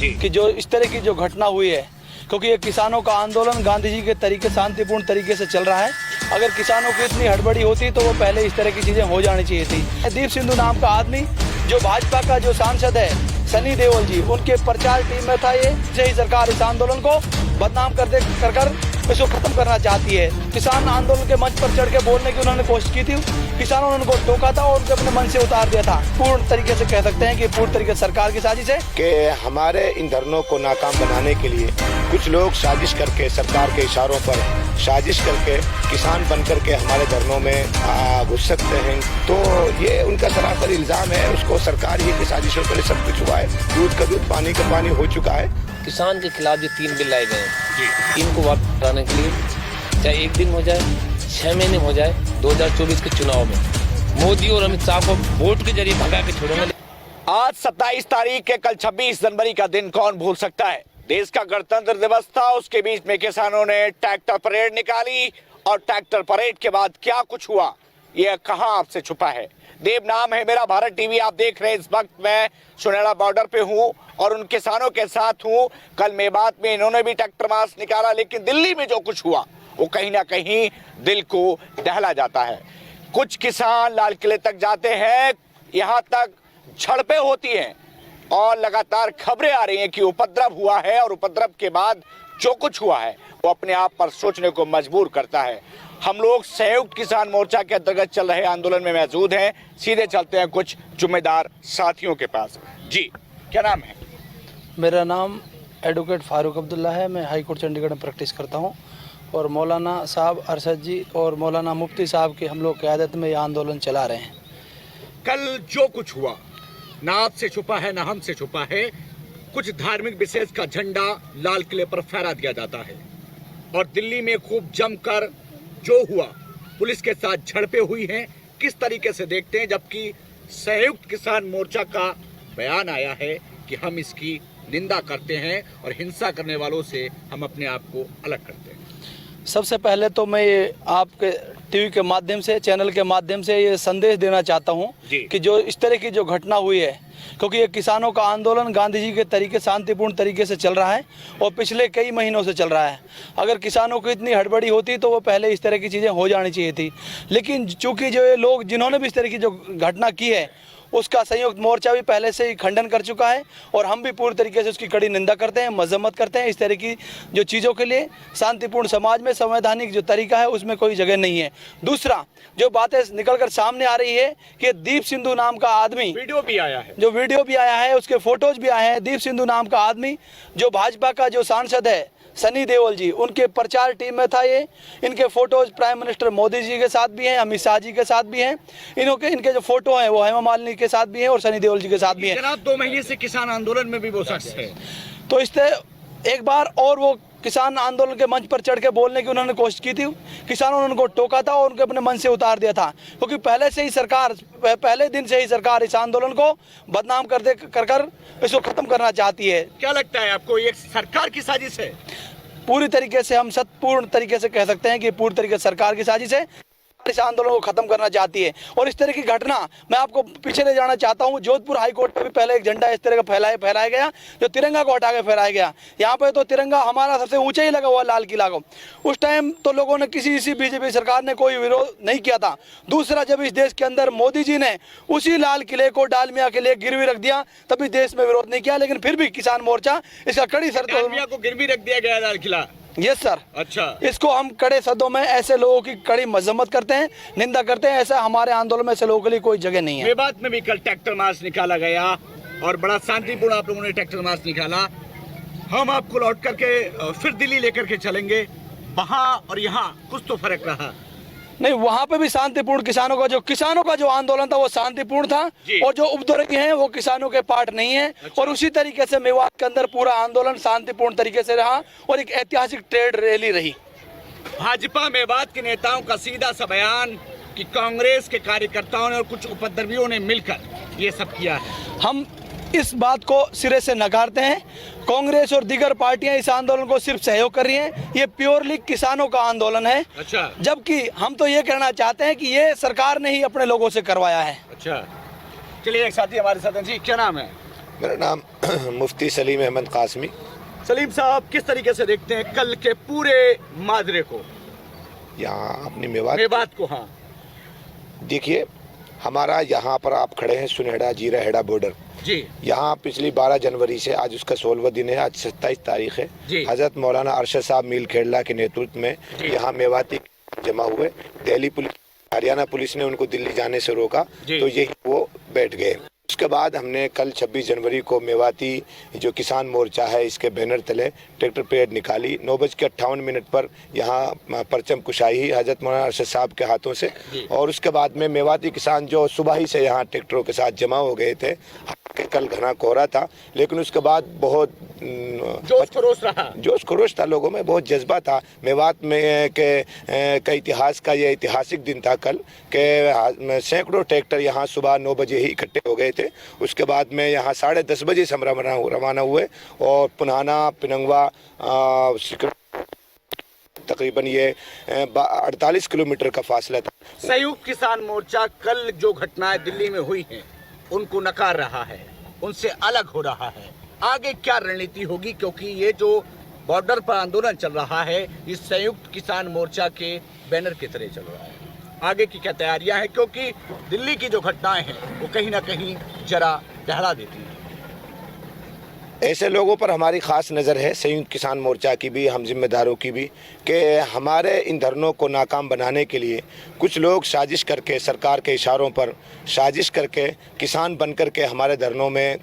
कि जो इस तरह की जो घटना हुई है, क्योंकि ये किसानों का आंदोलन गांधी जी के तरीके शांतिपूर्ण तरीके से चल रहा है। अगर किसानों की इतनी हड़बड़ी होती तो वो पहले इस तरह की चीजें हो जानी चाहिए थी। दीप सिंधु नाम का आदमी जो भाजपा का जो सांसद है सनी देओल जी, उनके प्रचार टीम में था। ये ही सरकार इस आंदोलन को बदनाम कर इसको खत्म करना चाहती है। किसान आंदोलन के मंच पर चढ़ के बोलने की उन्होंने कोशिश की थी, किसानों ने उनको टोका था और उनको अपने मन से उतार दिया था। पूर्ण तरीके से कह सकते हैं कि पूर्ण तरीके से सरकार की साजिश है कि हमारे इन धरनों को नाकाम बनाने के लिए कुछ लोग साजिश करके, सरकार के इशारों पर साजिश करके किसान बन करके हमारे धरनों में घुस सकते हैं। तो ये उनका सरासर इल्जाम है। उसको सरकार ही की साजिशों पर सब कुछ हुआ है। दूध का दूध, पानी का पानी हो चुका है। किसान के खिलाफ जो 3 बिल लाए गए हैं, इनको वापस कराने के लिए चाहे 1 दिन हो जाए, 6 महीने हो जाए, 2024 के चुनाव में मोदी और अमित शाह को वोट के जरिए भगा के छोड़ेंगे। आज 27 तारीख है, कल 26 जनवरी का दिन कौन भूल सकता है। देश का गणतंत्र दिवस था, उसके बीच में किसानों ने ट्रैक्टर परेड निकाली और ट्रैक्टर परेड के बाद क्या कुछ हुआ ये कहां आपसे छुपा है। देव नाम है मेरा, भारत टीवी आप देख रहे हैं। इस वक्त मैं सुनेड़ा बॉर्डर पे हूं और उन किसानों के साथ हूं। कल मेवात में इन्होंने भी ट्रैक्टर मार्च निकाला, लेकिन दिल्ली में जो कुछ हुआ वो कहीं ना कहीं दिल को दहला जाता है। कुछ किसान लाल किले तक जाते हैं, यहाँ तक झड़पें होती हैं और लगातार खबरें आ रही हैं कि उपद्रव हुआ है और उपद्रव के बाद जो कुछ हुआ है वो अपने आप पर सोचने को मजबूर करता है। हम लोग संयुक्त किसान मोर्चा के अंतर्गत चल रहे आंदोलन में मौजूद हैं। सीधे चलते हैं कुछ जिम्मेदार साथियों के पास। जी, क्या नाम है? मेरा नाम एडवोकेट फारूक अब्दुल्ला है। मैं हाई कोर्ट चंडीगढ़ में प्रैक्टिस करता हूँ और मौलाना साहब अरशद जी और मौलाना मुफ्ती साहब की हम लोग क़यादत में ये आंदोलन चला रहे हैं। कल जो कुछ हुआ ना आपसे छुपा है ना हमसे छुपा है। कुछ धार्मिक विशेष का झंडा लाल किले पर फहरा दिया जाता है और दिल्ली में खूब जमकर जो हुआ, पुलिस के साथ झड़पें हुई हैं। किस तरीके से देखते हैं, जबकि संयुक्त किसान मोर्चा का बयान आया है कि हम इसकी निंदा करते हैं और हिंसा करने वालों से हम अपने आप को अलग करते हैं। सबसे पहले तो मैं ये आपके टीवी के माध्यम से, चैनल के माध्यम से ये संदेश देना चाहता हूँ कि जो इस तरह की जो घटना हुई है, क्योंकि ये किसानों का आंदोलन गांधी जी के तरीके शांतिपूर्ण तरीके से चल रहा है और पिछले कई महीनों से चल रहा है। अगर किसानों की इतनी हड़बड़ी होती तो वो पहले इस तरह की चीज़ें हो जानी चाहिए थी। लेकिन चूँकि जो ये लोग जिन्होंने भी इस तरह की जो घटना की है उसका संयुक्त मोर्चा भी पहले से ही खंडन कर चुका है और हम भी पूरी तरीके से उसकी कड़ी निंदा करते हैं, मजम्मत करते हैं। इस तरह की जो चीज़ों के लिए शांतिपूर्ण समाज में संवैधानिक जो तरीका है उसमें कोई जगह नहीं है। दूसरा, जो बातें निकलकर सामने आ रही है कि दीप सिंधु नाम का आदमी, वीडियो भी आया है, उसके फोटोज भी आए हैं। दीप सिंधु नाम का आदमी जो भाजपा का जो सांसद है सनी देओल जी, उनके प्रचार टीम में था। ये इनके photos prime minister Modi ji के साथ भी हैं, अमित शाह जी के साथ भी हैं। इनके जो फोटो हैं वो हेमा मालिनी के साथ भी हैं और सनी देओल जी के साथ भी हैं। जनाब 2 महीने से किसान आंदोलन में भी वो शख्स है। तो इससे एक बार और वो किसान आंदोलन के मंच पर चढ़ के बोलने की उन्होंने कोशिश की थी, किसानों ने उनको टोका था और उनके अपने मन से उतार दिया था। क्योंकि पहले दिन से ही सरकार इस आंदोलन को बदनाम कर इसको खत्म करना चाहती है। क्या लगता है आपको, ये सरकार की साजिश है? पूरी तरीके से हम पूर्ण तरीके से कह सकते हैं कि पूरी तरीके से सरकार की साजिश है। इस आंदोलन को खत्म करना चाहती है और इस तरह की घटना मैं आपको पीछे ले जाना चाहता हूं। जोधपुर हाई कोर्ट में भी पहले एक झंडा इस तरह का फहराया गया, जो तिरंगा को हटा के फहराया गया। यहाँ पे तो तिरंगा हमारा सबसे ऊंचा ही लगा हुआ लाल किला को। उस टाइम तो लोगों ने किसी बीजेपी सरकार ने कोई विरोध नहीं किया था। दूसरा, जब इस देश के अंदर मोदी जी ने उसी लाल किले को डालमिया के लिए गिरवी रख दिया तभी देश में विरोध नहीं किया, लेकिन फिर भी किसान मोर्चा इसका कड़ी शर्तों को गिरवी रख दिया गया लाल किला। Yes sir. अच्छा, इसको हम कड़े शब्दों में ऐसे लोगों की कड़ी मजम्मत करते हैं, निंदा करते हैं। ऐसा हमारे आंदोलन में ऐसे लोगों के लिए कोई जगह नहीं है। मेवात में भी कल ट्रैक्टर मार्च निकाला गया और बड़ा शांतिपूर्ण आप लोगों ने ट्रैक्टर मार्च निकाला। हम आपको लौट करके फिर दिल्ली लेकर के चलेंगे। वहां और यहाँ कुछ तो फर्क रहा नहीं, वहाँ पे भी शांतिपूर्ण किसानों का जो आंदोलन था वो शांतिपूर्ण था और जो उपद्रवी हैं वो किसानों के पार्ट नहीं है। अच्छा। और उसी तरीके से मेवात के अंदर पूरा आंदोलन शांतिपूर्ण तरीके से रहा और एक ऐतिहासिक ट्रेड रैली रही। भाजपा मेवात के नेताओं का सीधा सा बयान कि कांग्रेस के कार्यकर्ताओं ने और कुछ उपद्रवियों ने मिलकर ये सब किया है। हम इस बात को सिरे से नकारते हैं। कांग्रेस और दीगर पार्टियां इस आंदोलन को सिर्फ सहयोग कर रही हैं। ये प्योरली किसानों का आंदोलन है। अच्छा। जबकि हम तो ये कहना चाहते हैं कि ये सरकार ने ही अपने लोगों से करवाया है। अच्छा, चलिए एक साथी हमारे साथ हैं। जी, क्या नाम है? मेरा नाम मुफ्ती सलीम अहमद कासमी। सलीम साहब, किस तरीके से देखते हैं कल के पूरे माजरे को, यहाँ अपनी मेवात को? हाँ, देखिए, हमारा यहाँ पर आप खड़े हैं सुनहरा जीरा हेड़ा बॉर्डर जी। यहाँ पिछली 12 जनवरी से आज उसका 16वां दिन है, आज 27 तारीख है। हजरत मौलाना अरशद साहब मील खेड़ला के नेतृत्व में यहाँ मेवाती जमा हुए। दिल्ली पुलिस, हरियाणा पुलिस ने उनको दिल्ली जाने से रोका तो यही वो बैठ गए। उसके बाद हमने कल 26 जनवरी को मेवाती जो किसान मोर्चा है इसके बैनर तले ट्रैक्टर परेड निकाली। 9:58 पर यहाँ परचम कुशाई हजरत मौलाना अरशद साहब के हाथों से, और उसके बाद में मेवाती किसान जो सुबह ही से यहाँ ट्रैक्टरों के साथ जमा हो गए थे। कल घना कोहरा था, लेकिन उसके बाद बहुत जोश खरोश था, लोगों में बहुत जज्बा था। मेवात में के इतिहास का ये ऐतिहासिक दिन था कल के सैकड़ों ट्रैक्टर यहाँ सुबह 9 बजे ही इकट्ठे हो गए थे। उसके बाद में यहाँ 10:30 बजे से हम रवाना हुए और पुनाना पिनंगवा तकरीबन ये 48 किलोमीटर का फासला था। संयुक्त किसान मोर्चा कल जो घटनाएं दिल्ली में हुई हैं उनको नकार रहा है, उनसे अलग हो रहा है। आगे क्या रणनीति होगी, क्योंकि ये जो बॉर्डर पर आंदोलन चल रहा है इस संयुक्त किसान मोर्चा के बैनर की तरह चल रहा है। आगे की क्या तैयारियां हैं, क्योंकि दिल्ली की जो घटनाएं हैं वो कहीं ना कहीं जरा दहला देती हैं। ऐसे लोगों पर हमारी ख़ास नज़र है, संयुक्त किसान मोर्चा की भी, हम जिम्मेदारों की भी, कि हमारे इन धरनों को नाकाम बनाने के लिए कुछ लोग साजिश करके, सरकार के इशारों पर साजिश करके किसान बन कर के हमारे धरनों में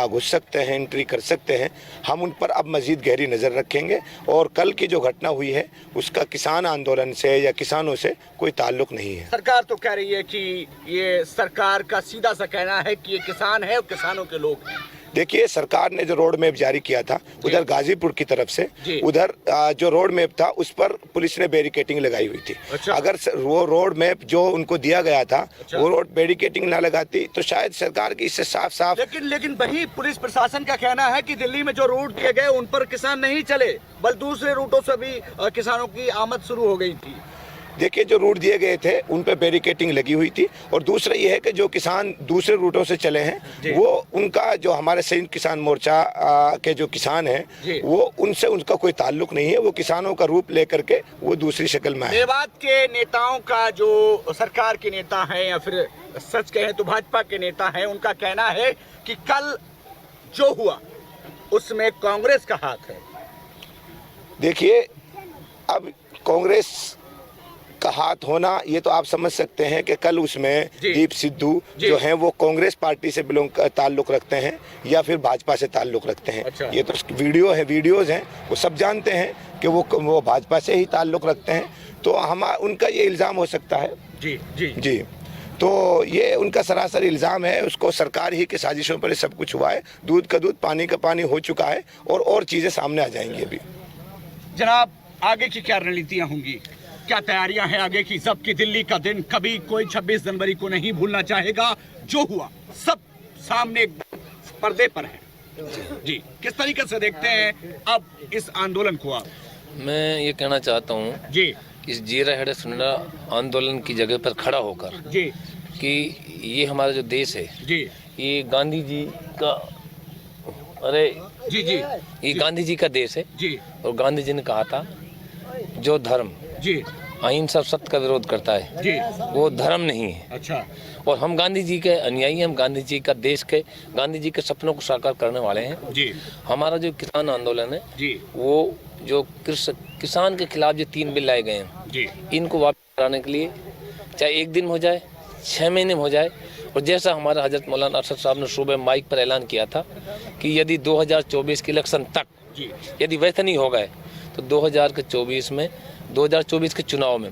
घुस सकते हैं, एंट्री कर सकते हैं। हम उन पर अब मज़ीद गहरी नज़र रखेंगे और कल की जो घटना हुई है उसका किसान आंदोलन से या किसानों से कोई ताल्लुक नहीं है। सरकार तो कह रही है कि ये सरकार का सीधा सा कहना है कि ये किसान है और किसानों के लोग हैं। देखिए, सरकार ने जो रोड मैप जारी किया था उधर गाजीपुर की तरफ से, उधर जो रोड मैप था उस पर पुलिस ने बैरिकेटिंग लगाई हुई थी। अच्छा। अगर वो रोड मैप जो उनको दिया गया था वो रोड बैरिकेटिंग ना लगाती तो शायद सरकार की इससे साफ लेकिन वही पुलिस प्रशासन का कहना है कि दिल्ली में जो रूट दिए गए उन पर किसान नहीं चले, बल्कि दूसरे रूटों से भी किसानों की आमद शुरू हो गई थी। देखिए, जो रूट दिए गए थे उन पे बैरिकेटिंग लगी हुई थी, और दूसरा ये है कि जो किसान दूसरे रूटों से चले हैं वो उनका जो हमारे संयुक्त किसान मोर्चा के जो किसान हैं वो उनसे उनका कोई ताल्लुक नहीं है। वो किसानों का रूप लेकर के वो दूसरी शक्ल में आए। मेवात के नेताओं का, जो सरकार के नेता हैं या फिर सच कहें तो भाजपा के नेता हैं, उनका कहना है कि कल जो हुआ उसमें कांग्रेस का हाथ है। देखिए, अब कांग्रेस का हाथ होना ये तो आप समझ सकते हैं कि कल उसमें दीप सिद्धू जो हैं वो कांग्रेस पार्टी से ताल्लुक रखते हैं या फिर भाजपा से ताल्लुक रखते हैं। अच्छा। ये तो वीडियोज हैं, वो सब जानते हैं कि वो भाजपा से ही ताल्लुक रखते हैं, तो हम उनका ये इल्ज़ाम हो सकता है। जी, तो ये उनका सरासर इल्ज़ाम है। उसको सरकार ही की साजिशों पर सब कुछ हुआ है। दूध का दूध पानी का पानी हो चुका है और चीज़ें सामने आ जाएंगी। अभी जनाब, आगे की क्या रणनीतियाँ होंगी, क्या तैयारियां हैं आगे की? सबकी दिल्ली का दिन कभी कोई 26 जनवरी को नहीं भूलना चाहेगा। जो हुआ सब सामने पर्दे पर है। जी, किस तरीके से देखते हैं अब इस आंदोलन को आप? मैं ये कहना चाहता हूँ जी, इस जीरा हेड़ा सुनहरा आंदोलन की जगह पर खड़ा होकर जी, कि ये हमारा जो देश है जी, ये गांधी जी का, अरे जी, जी, ये गांधी जी का देश है। जी, और गांधी जी ने कहा था जो धर्म जी, अहिंसा और सत्य का विरोध करता है जी, वो धर्म नहीं है। अच्छा, और हम गांधी जी के अनुयायी, हम गांधी जी का देश के, गांधी जी के सपनों को साकार करने वाले हैं। जी, हमारा जो किसान आंदोलन है जी, वो जो किसान के खिलाफ जो 3 बिल लाए गए हैं जी, इनको वापस कराने के लिए, चाहे 1 दिन हो जाए, 6 महीने में हो जाए। और जैसा हमारा हजरत मौलाना अरशद साहब ने सुबह माइक पर ऐलान किया था कि यदि 2024 के इलेक्शन तक यदि वैसे नहीं हो गए तो 2024 में 2024 के चुनाव में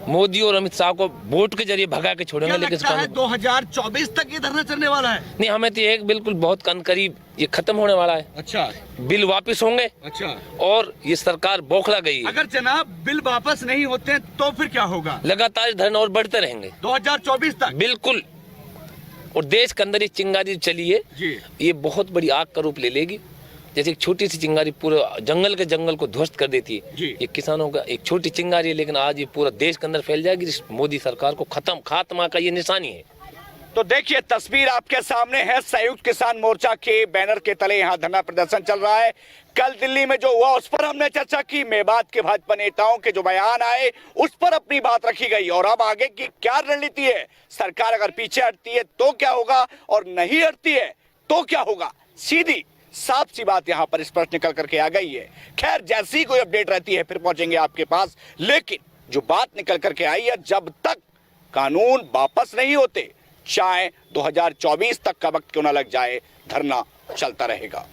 मोदी और अमित शाह को वोट के जरिए भगा के छोड़ेंगे। लेकिन 2024 तक ये धरना चलने वाला है? नहीं, हमें तो एक बिल्कुल बहुत करीब ये खत्म होने वाला है। अच्छा, बिल वापस होंगे। अच्छा, और ये सरकार बौखला गई है। अगर जनाब बिल वापस नहीं होते तो फिर क्या होगा? लगातार धरना और बढ़ते रहेंगे 2024 तक। बिल्कुल। और देश के अंदर ये चिंगारी चली है, ये बहुत बड़ी आग का रूप ले लेगी। जैसे एक छोटी सी चिंगारी पूरे जंगल को ध्वस्त कर देती है, ये किसानों का एक छोटी चिंगारी है, लेकिन आज ये पूरा देश के अंदर फैल जाएगी। मोदी सरकार को खात्मा का ये निशानी है। तो देखिए तस्वीर आपके सामने है, संयुक्त किसान मोर्चा के बैनर के तले यहाँ धरना प्रदर्शन चल रहा है। कल दिल्ली में जो हुआ उस पर हमने चर्चा की, मेवात के भाजपा नेताओं के जो बयान आए उस पर अपनी बात रखी गई, और अब आगे की क्या रणनीति है, सरकार अगर पीछे हटती है तो क्या होगा और नहीं हटती है तो क्या होगा, सीधी साफ सी बात यहां पर स्पष्ट निकल करके आ गई है। खैर जैसी कोई अपडेट रहती है फिर पहुंचेंगे आपके पास, लेकिन जो बात निकल करके आई है, जब तक कानून वापस नहीं होते चाहे 2024 तक का वक्त क्यों ना लग जाए, धरना चलता रहेगा।